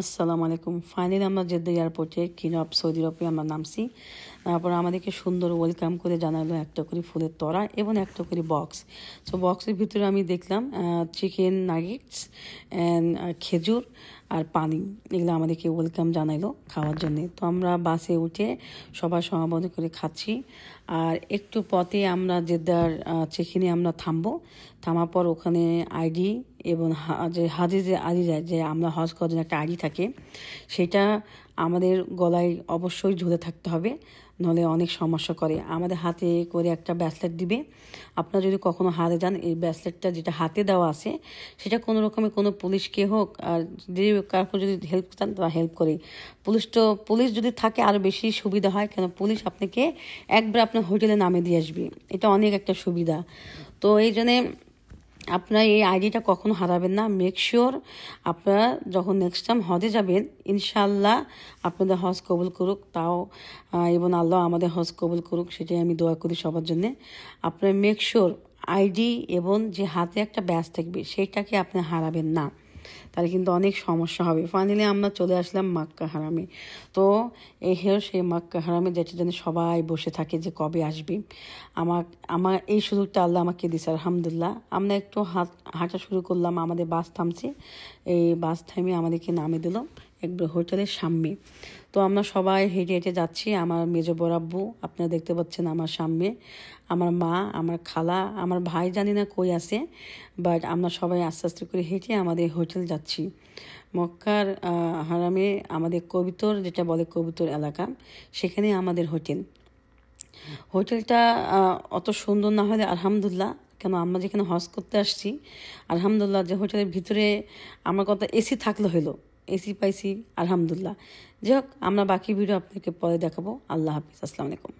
আসসালামু আলাইকুম। ফাইনালি আমরা জেদ্দা এয়ারপোর্টে কিং অফ সৌদি আরবে আমরা নামছি। তারপর আমাদেরকে সুন্দর ওয়েলকাম করে জানালো একটা করে ফুলের তোড়া এবং একটা করে বক্স। সো বক্সের ভিতরে আমি দেখলাম চিকেন নাগেটস অ্যান্ড খেজুর আর পানি, এগুলো আমাদেরকে ওয়েলকাম জানাইলো খাওয়ার জন্যে। তো আমরা বাসে উঠে সবাই সমাবদ্ধ করে খাচ্ছি। আর একটু পথে আমরা জেদ্দার চেকিনে আমরা থামবো। থামার পর ওখানে আইডি এবং যে হাজে যে আইডি যায়, যে আমরা হজ করার জন্য একটা আইডি থাকে, সেটা আমাদের গলায় অবশ্যই ঝুলে থাকতে হবে, নাহলে অনেক সমস্যা করে। আমাদের হাতে করে একটা ব্রেসলেট দিবে। আপনারা যদি কখনো হারে যান, এই ব্রেসলেটটা যেটা হাতে দেওয়া আছে সেটা কোনো রকমের কোনো পুলিশকে হোক আর যে কাউকে যদি হেল্প চান তারা হেল্প করে। পুলিশ যদি থাকে আরও বেশি সুবিধা হয়, কেন পুলিশ আপনাকে একবার আপনার হোটেলে নামে দিয়ে আসবে, এটা অনেক একটা সুবিধা। তো এই জন্যে আপনারা এই আইডিটা কখনো হারাবেন না। মেক শিওর আপনারা যখন নেক্সট টাইম হজে যাবেন, ইনশাআল্লাহ আপনাদের হজ কবুল করুক, তাও এবং আল্লাহ আমাদের হজ কবুল করুক, সেটাই আমি দোয়া করি সবার জন্যে। আপনারা মেক শিওর আইডি এবং যে হাতে একটা ব্যাজ থাকবে সেইটাকে আপনি হারাবেন না, তাহলে কিন্তু অনেক সমস্যা হবে। ফাইনালি আমরা চলে আসলাম মাক্কা হারামে। তো এই সেই মাক্কা হারামে যেটার জন্য সবাই বসে থাকে যে কবে আসবে। আমার এই সুযোগটা আল্লাহ আমাকে দিয়েছে, আলহামদুলিল্লাহ। আমরা একটু হাঁটা শুরু করলাম, আমাদের বাস থামছে। এই বাস থামে আমাদেরকে নামে দিল একবার হোটেলের সামনে। তো আমরা সবাই হেঁটে হেঁটে যাচ্ছি। আমার মেজো বরাব্বু আপনারা দেখতে পাচ্ছেন আমার সামনে, আমার মা, আমার খালা, আমার ভাই জানি না কই আছে, বাট আমরা সবাই আস্তে আস্তে করে হেঁটে আমাদের হোটেল যাচ্ছি। মক্কার হারামে আমাদের কবিতর, যেটা বলে কবিতর এলাকা, সেখানে আমাদের হোটেলটা অত সুন্দর না হলে আলহামদুলিল্লাহ, কেন আমরা যেখানে হজ করতে আসছি, আলহামদুলিল্লাহ যে হোটেলের ভিতরে আমার কথা এসি থাকলে হলো, এসি পাইছি আলহামদুলিল্লাহ। যাই হোক, আমরা বাকি ভিডিও আপনাকে পরে দেখাবো। আল্লাহ হাফিজ, আসসালামু আলাইকুম।